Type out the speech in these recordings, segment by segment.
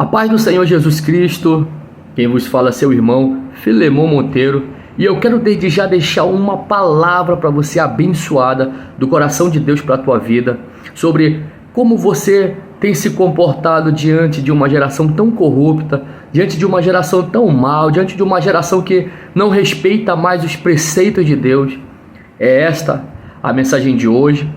A paz do Senhor Jesus Cristo, quem vos fala é seu irmão Filemon Monteiro, e eu quero desde já deixar uma palavra para você abençoada do coração de Deus para a tua vida, sobre como você tem se comportado diante de uma geração tão corrupta, diante de uma geração tão mal, diante de uma geração que não respeita mais os preceitos de Deus. É esta a mensagem de hoje,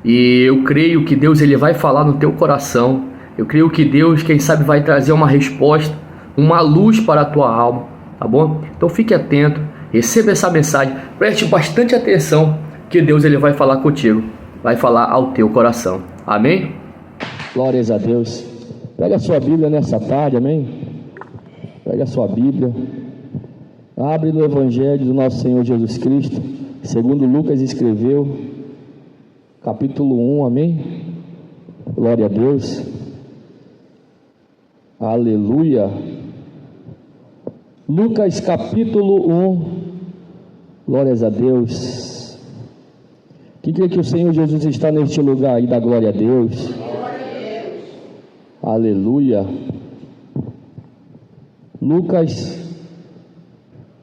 e eu creio que Deus ele vai falar no teu coração. Eu creio que Deus, quem sabe, vai trazer uma resposta, uma luz para a tua alma, tá bom? Então fique atento, receba essa mensagem, preste bastante atenção, que Deus ele vai falar contigo, vai falar ao teu coração. Amém? Glórias a Deus. Pega a sua Bíblia nessa tarde, amém? Pega a sua Bíblia, abre no Evangelho do nosso Senhor Jesus Cristo, segundo Lucas escreveu, capítulo 1, amém? Glória a Deus. Aleluia. Lucas capítulo 1. Glórias a Deus. Quem crê que o Senhor Jesus está neste lugar aí, dá glória a Deus. Aleluia. Lucas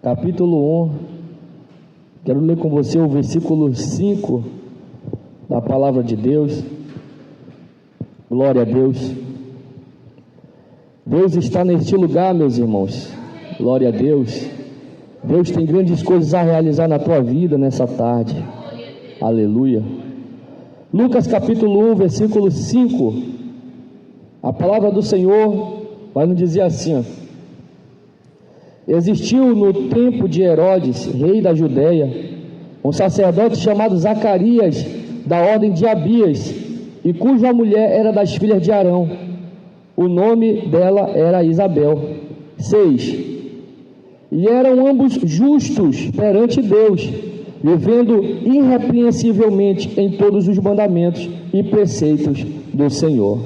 capítulo 1. Quero ler com você o versículo 5 da palavra de Deus. Glória a Deus. Deus está neste lugar, meus irmãos. Glória a Deus. Deus tem grandes coisas a realizar na tua vida nessa tarde. Aleluia. Lucas capítulo 1, versículo 5. A palavra do Senhor vai nos dizer assim, ó: existiu no tempo de Herodes, rei da Judéia, um sacerdote chamado Zacarias, da ordem de Abias, e cuja mulher era das filhas de Arão. O nome dela era Isabel. 6. E eram ambos justos perante Deus, vivendo irrepreensivelmente em todos os mandamentos e preceitos do Senhor.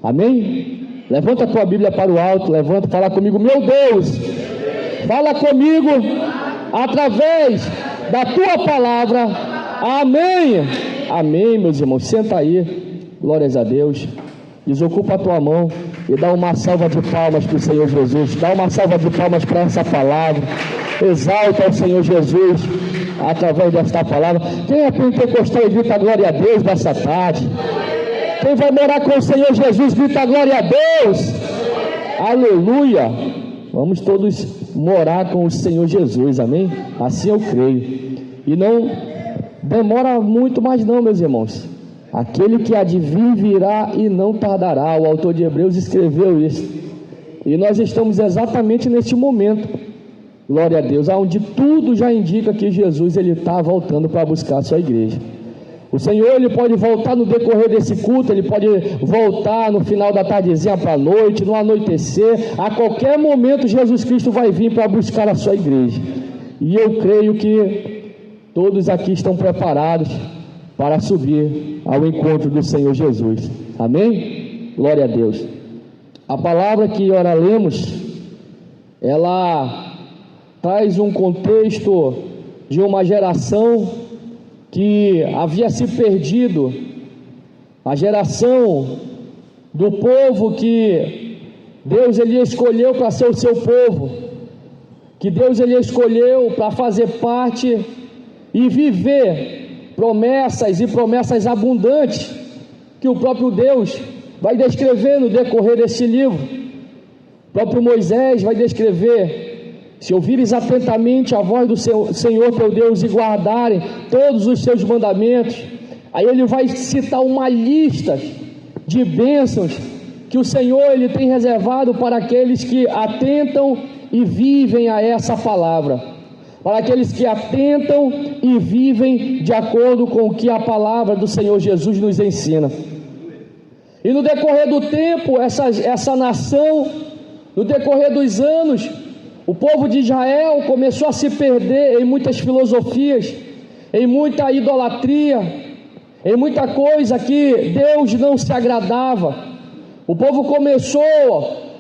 Amém? Levanta a tua Bíblia para o alto, levanta, fala comigo. Meu Deus, fala comigo através da tua palavra. Amém. Amém, meus irmãos. Senta aí. Glórias a Deus. Desocupa a tua mão e dá uma salva de palmas para o Senhor Jesus. Dá uma salva de palmas para essa palavra. Exalta o Senhor Jesus através desta palavra. Quem é pentecostal e grita glória a Deus nessa tarde? Quem vai morar com o Senhor Jesus grita glória a Deus. Aleluia. Vamos todos morar com o Senhor Jesus, amém? Assim eu creio. E não demora muito mais não, meus irmãos. Aquele que há de vir virá e não tardará. O autor de Hebreus escreveu isso. E nós estamos exatamente neste momento, glória a Deus, onde tudo já indica que Jesus ele está voltando para buscar a sua igreja. O Senhor ele pode voltar no decorrer desse culto, ele pode voltar no final da tardezinha para a noite, no anoitecer. A qualquer momento Jesus Cristo vai vir para buscar a sua igreja. E eu creio que todos aqui estão preparados para subir ao encontro do Senhor Jesus. Amém? Glória a Deus. A palavra que ora lemos, ela traz um contexto de uma geração que havia se perdido, a geração do povo que Deus ele escolheu para ser o seu povo, que Deus ele escolheu para fazer parte e viver promessas e promessas abundantes que o próprio Deus vai descrever no decorrer deste livro. O próprio Moisés vai descrever: se ouvires atentamente a voz do Senhor teu Deus e guardarem todos os seus mandamentos. Aí ele vai citar uma lista de bênçãos que o Senhor ele tem reservado para aqueles que atentam e vivem a essa palavra, para aqueles que atentam e vivem de acordo com o que a palavra do Senhor Jesus nos ensina. E no decorrer do tempo, essa nação, no decorrer dos anos, o povo de Israel começou a se perder em muitas filosofias, em muita idolatria, em muita coisa que Deus não se agradava. O povo começou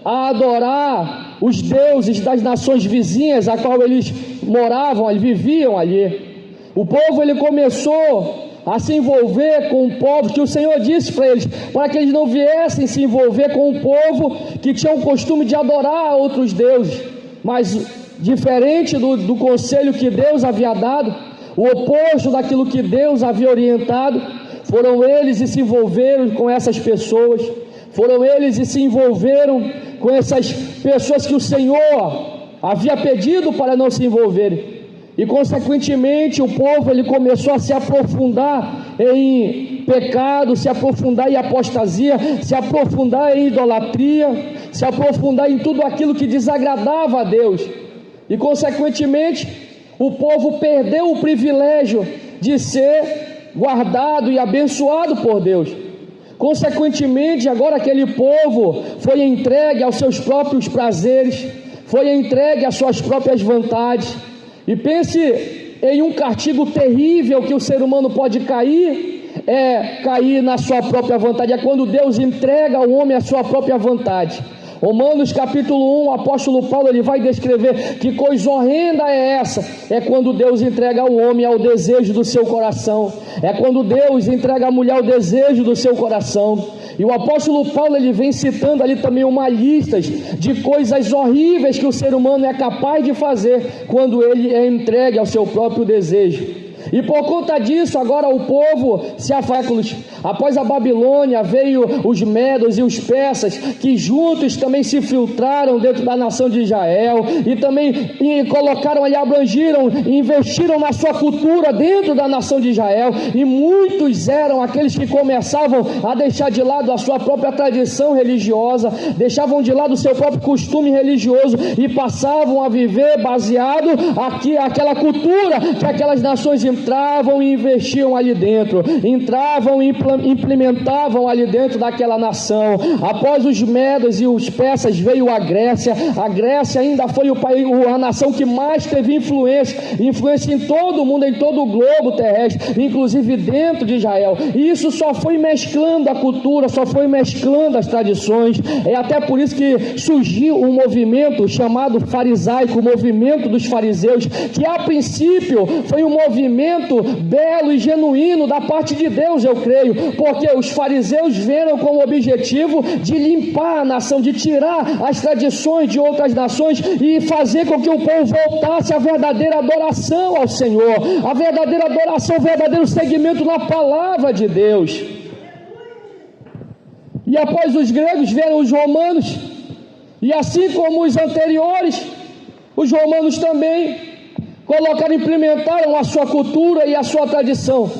a adorar os deuses das nações vizinhas, a qual eles moravam, eles viviam ali. O povo ele começou a se envolver com o povo, que o Senhor disse para eles, para que eles não viessem se envolver com o povo que tinha o costume de adorar outros deuses, mas diferente do conselho que Deus havia dado, o oposto daquilo que Deus havia orientado, foram eles e se envolveram com essas pessoas, foram eles e se envolveram com essas pessoas que o Senhor havia pedido para não se envolverem. E consequentemente o povo ele começou a se aprofundar em pecado, se aprofundar em apostasia, se aprofundar em idolatria, se aprofundar em tudo aquilo que desagradava a Deus. E consequentemente o povo perdeu o privilégio de ser guardado e abençoado por Deus. Consequentemente, agora aquele povo foi entregue aos seus próprios prazeres, foi entregue às suas próprias vontades. E pense em um castigo terrível que o ser humano pode cair, cair na sua própria vontade, é quando Deus entrega ao homem a sua própria vontade. Romanos capítulo 1, o apóstolo Paulo ele vai descrever que coisa horrenda é essa, é quando Deus entrega ao homem ao desejo do seu coração, é quando Deus entrega à mulher ao desejo do seu coração. E o apóstolo Paulo ele vem citando ali também uma lista de coisas horríveis que o ser humano é capaz de fazer quando ele é entregue ao seu próprio desejo. E por conta disso, agora o povo se afastou. Após a Babilônia, veio os medos e os persas, que juntos também se filtraram dentro da nação de Israel, e também colocaram ali, abrangiram, investiram na sua cultura dentro da nação de Israel, e muitos eram aqueles que começavam a deixar de lado a sua própria tradição religiosa, deixavam de lado o seu próprio costume religioso, e passavam a viver baseado aquela cultura que aquelas nações entravam e investiam ali dentro, entravam e implementavam ali dentro daquela nação. Após os medos e os persas veio a Grécia ainda foi a nação que mais teve influência em todo o mundo, em todo o globo terrestre, inclusive dentro de Israel. E isso só foi mesclando a cultura, só foi mesclando as tradições. É até por isso que surgiu um movimento chamado farisaico, o movimento dos fariseus, que a princípio foi um movimento belo e genuíno da parte de Deus, eu creio, porque os fariseus viram como objetivo de limpar a nação, de tirar as tradições de outras nações e fazer com que o povo voltasse à verdadeira adoração ao Senhor, a verdadeira adoração, o verdadeiro seguimento na palavra de Deus. E após os gregos vieram os romanos, e assim como os anteriores, os romanos também implementaram a sua cultura e a sua tradição.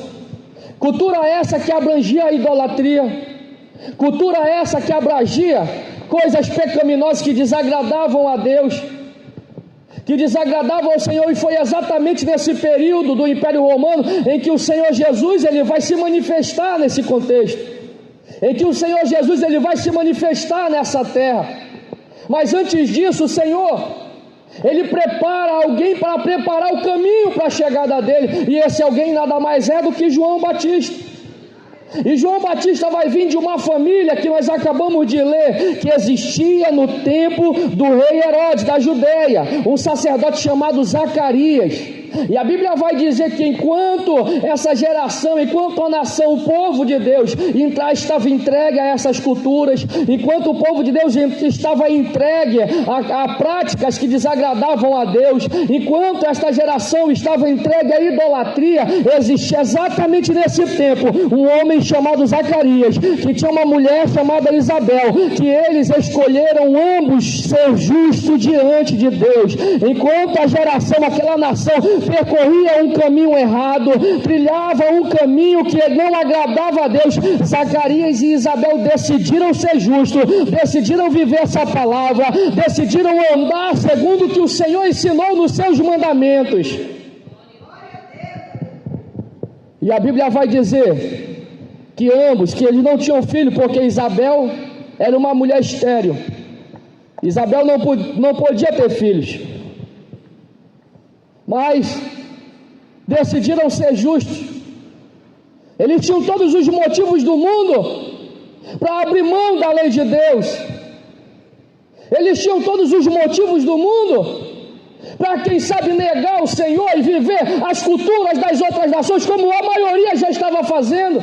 Cultura essa que abrangia a idolatria, cultura essa que abrangia coisas pecaminosas que desagradavam a Deus, que desagradavam ao Senhor. E foi exatamente nesse período do Império Romano em que o Senhor Jesus ele vai se manifestar nesse contexto, em que o Senhor Jesus ele vai se manifestar nessa terra. Mas antes disso, o Senhor ele prepara alguém para preparar o caminho para a chegada dele, e esse alguém nada mais é do que João Batista. E João Batista vai vir de uma família que nós acabamos de ler, que existia no tempo do rei Herodes da Judeia, um sacerdote chamado Zacarias. E a Bíblia vai dizer que enquanto essa geração, enquanto a nação, o povo de Deus estava entregue a essas culturas, enquanto o povo de Deus estava entregue a práticas que desagradavam a Deus, enquanto esta geração estava entregue à idolatria, existia exatamente nesse tempo um homem chamado Zacarias, que tinha uma mulher chamada Isabel, que eles escolheram ambos ser justos diante de Deus. Enquanto a geração, aquela nação percorria um caminho errado, trilhava um caminho que não agradava a Deus, Zacarias e Isabel decidiram ser justos, decidiram viver essa palavra, decidiram andar segundo o que o Senhor ensinou nos seus mandamentos. E a Bíblia vai dizer que ambos, que eles não tinham filho, porque Isabel era uma mulher estéril. Isabel não podia ter filhos, mas decidiram ser justos. Eles tinham todos os motivos do mundo para abrir mão da lei de Deus. Eles tinham todos os motivos do mundo para quem sabe negar o Senhor e viver as culturas das outras nações, como a maioria já estava fazendo,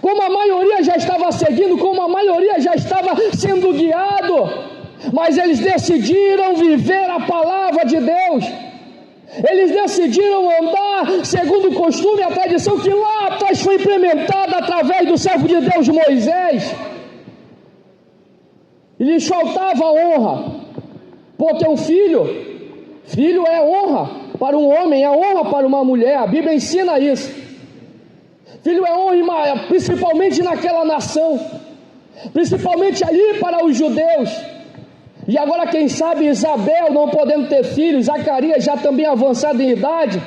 como a maioria já estava seguindo, como a maioria já estava sendo guiado. Mas eles decidiram viver a palavra de Deus. Eles decidiram andar segundo o costume e a tradição que lá atrás foi implementada através do servo de Deus Moisés. E lhes faltava honra, porque o filho é honra para um homem, é honra para uma mulher. A Bíblia ensina isso. Filho é honra, principalmente naquela nação, principalmente ali para os judeus. E agora quem sabe Isabel não podendo ter filhos, Zacarias já também avançado em idade,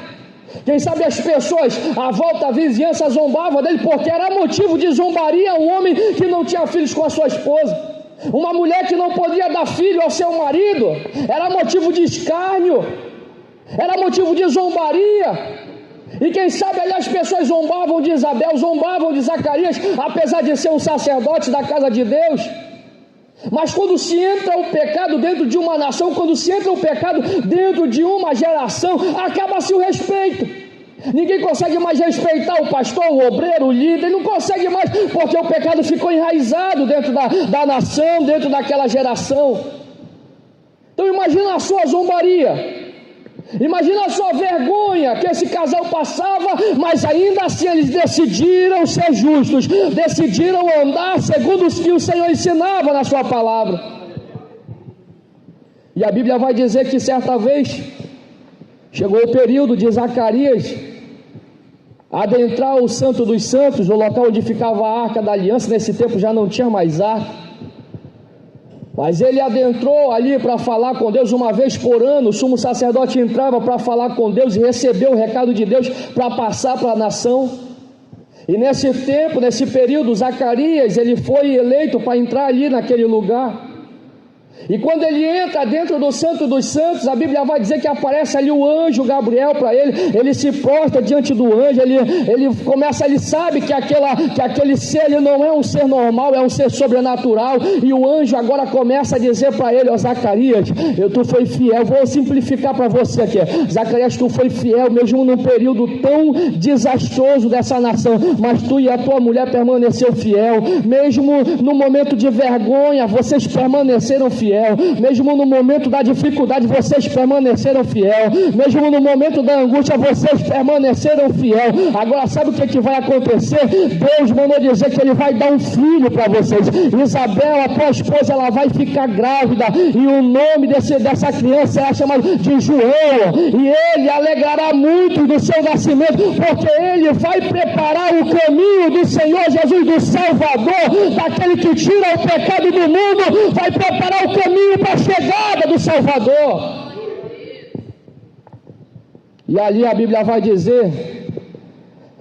quem sabe as pessoas à volta, a vizinhança zombava dele, porque era motivo de zombaria um homem que não tinha filhos com a sua esposa, uma mulher que não podia dar filho ao seu marido, era motivo de escárnio, era motivo de zombaria. E quem sabe ali as pessoas zombavam de Isabel, zombavam de Zacarias, apesar de ser um sacerdote da casa de Deus. Mas quando se entra o pecado dentro de uma nação, quando se entra o pecado dentro de uma geração, acaba-se o respeito. Ninguém consegue mais respeitar o pastor, o obreiro, o líder, não consegue mais, porque o pecado ficou enraizado dentro da nação, dentro daquela geração. Então imagina a sua zombaria, imagina a sua vergonha que esse casal passava, mas ainda assim eles decidiram ser justos, decidiram andar segundo o que o Senhor ensinava na sua palavra. E a Bíblia vai dizer que certa vez chegou o período de Zacarias adentrar o Santo dos Santos, o local onde ficava a Arca da Aliança. Nesse tempo já não tinha mais arca, mas ele adentrou ali para falar com Deus. Uma vez por ano o sumo sacerdote entrava para falar com Deus e receber o recado de Deus para passar para a nação. E nesse tempo, nesse período, Zacarias, ele foi eleito para entrar ali naquele lugar. E quando ele entra dentro do Santo dos Santos, a Bíblia vai dizer que aparece ali o anjo Gabriel para ele. Ele se prostra diante do anjo, ele sabe que aquele ser, ele não é um ser normal, é um ser sobrenatural. E o anjo agora começa a dizer para ele: ó Zacarias, tu foi fiel. Vou simplificar para você aqui. Zacarias, tu foi fiel mesmo num período tão desastroso dessa nação, mas tu e a tua mulher permaneceram fiel. Mesmo no momento de vergonha, vocês permaneceram fiel. Mesmo no momento da dificuldade, vocês permaneceram fiel. Mesmo no momento da angústia, vocês permaneceram fiel. Agora sabe o que vai acontecer? Deus mandou dizer que Ele vai dar um filho para vocês. Isabel, a tua esposa, ela vai ficar grávida, e o nome dessa criança é chamado de João, e ele alegrará muito do seu nascimento, porque ele vai preparar o caminho do Senhor Jesus, do Salvador, daquele que tira o pecado do mundo, vai preparar o caminho para a chegada do Salvador. E ali a Bíblia vai dizer,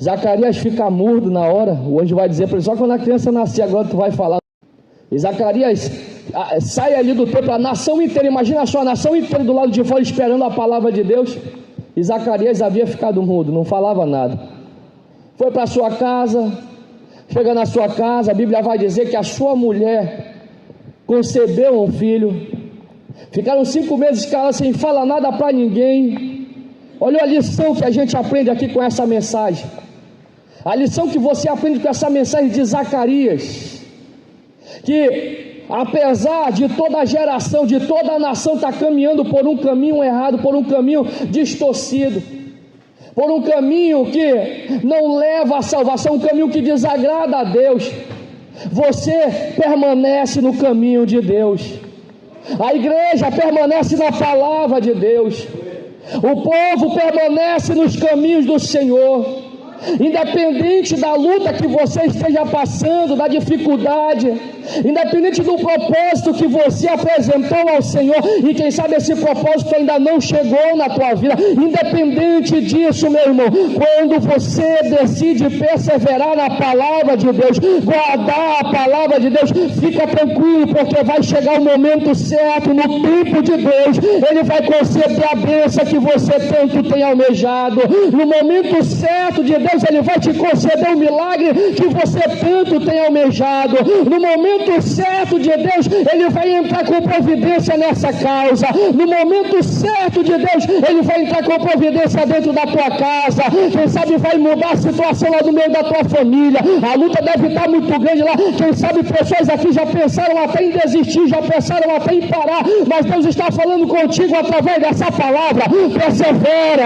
Zacarias fica mudo na hora. O anjo vai dizer para ele: só quando a criança nascer, agora tu vai falar. E Zacarias sai ali do templo, a nação inteira, imagina só, a nação inteira do lado de fora esperando a palavra de Deus. E Zacarias havia ficado mudo, não falava nada. Foi para sua casa. Chega na sua casa, a Bíblia vai dizer que a sua mulher concebeu um filho. Ficaram 5 meses calados, sem falar nada para ninguém. Olha a lição que a gente aprende aqui com essa mensagem. A lição que você aprende com essa mensagem de Zacarias, que apesar de toda a geração, de toda a nação estar caminhando por um caminho errado, por um caminho distorcido, por um caminho que não leva à salvação, um caminho que desagrada a Deus, você permanece no caminho de Deus. A igreja permanece na palavra de Deus. O povo permanece nos caminhos do Senhor. Independente da luta que você esteja passando, da dificuldade, independente do propósito que você apresentou ao Senhor, e quem sabe esse propósito ainda não chegou na tua vida, independente disso, meu irmão, quando você decide perseverar na palavra de Deus, guardar a palavra de Deus, fica tranquilo, porque vai chegar o momento certo, no tempo de Deus, Ele vai conceder a bênção que você tanto tem almejado. No momento certo de Deus, Deus ele vai te conceder um milagre que você tanto tem almejado. No momento certo de Deus, ele vai entrar com providência nessa causa. No momento certo de Deus, ele vai entrar com providência dentro da tua casa. Quem sabe vai mudar a situação lá no meio da tua família. A luta deve estar muito grande lá. Quem sabe pessoas aqui já pensaram até em desistir, já pensaram até em parar, mas Deus está falando contigo através dessa palavra. Persevera,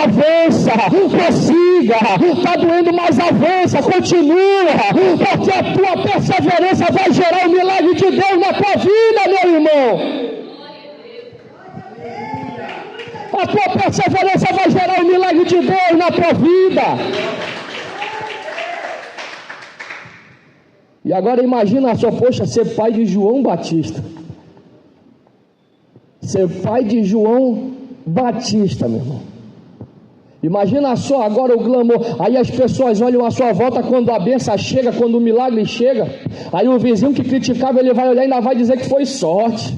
avança, prossiga. Está doendo, mas avança, continua, porque a tua perseverança vai gerar o milagre de Deus na tua vida, meu irmão. A tua perseverança vai gerar o milagre de Deus na tua vida. E agora imagina só, poxa, ser pai de João Batista. Ser pai de João Batista, meu irmão. Imagina só agora o glamour. Aí as pessoas olham à sua volta quando a bênção chega, quando o milagre chega. Aí o vizinho que criticava, ele vai olhar e ainda vai dizer que foi sorte.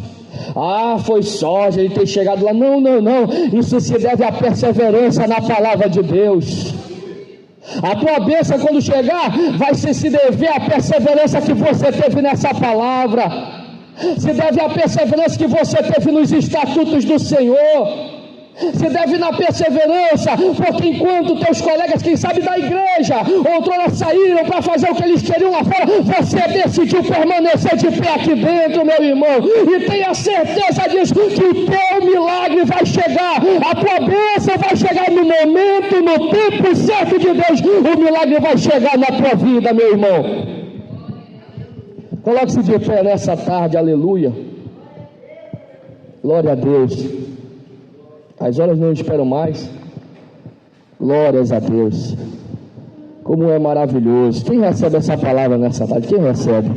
Ah, foi sorte ele ter chegado lá. Não. Isso se deve à perseverança na palavra de Deus. A tua bênção quando chegar vai se dever à perseverança que você teve nessa palavra. Se deve à perseverança que você teve nos estatutos do Senhor. Se deve na perseverança, porque enquanto teus colegas, quem sabe da igreja, outrora saíram para fazer o que eles queriam lá fora, você decidiu permanecer de pé aqui dentro, meu irmão, e tenha certeza disso, que o teu milagre vai chegar, a tua bênção vai chegar no momento, no tempo certo de Deus, o milagre vai chegar na tua vida, meu irmão. Coloque-se de pé nessa tarde, aleluia. Glória a Deus. As horas não esperam mais. Glórias a Deus. Como é maravilhoso. Quem recebe essa palavra nessa tarde? Quem recebe?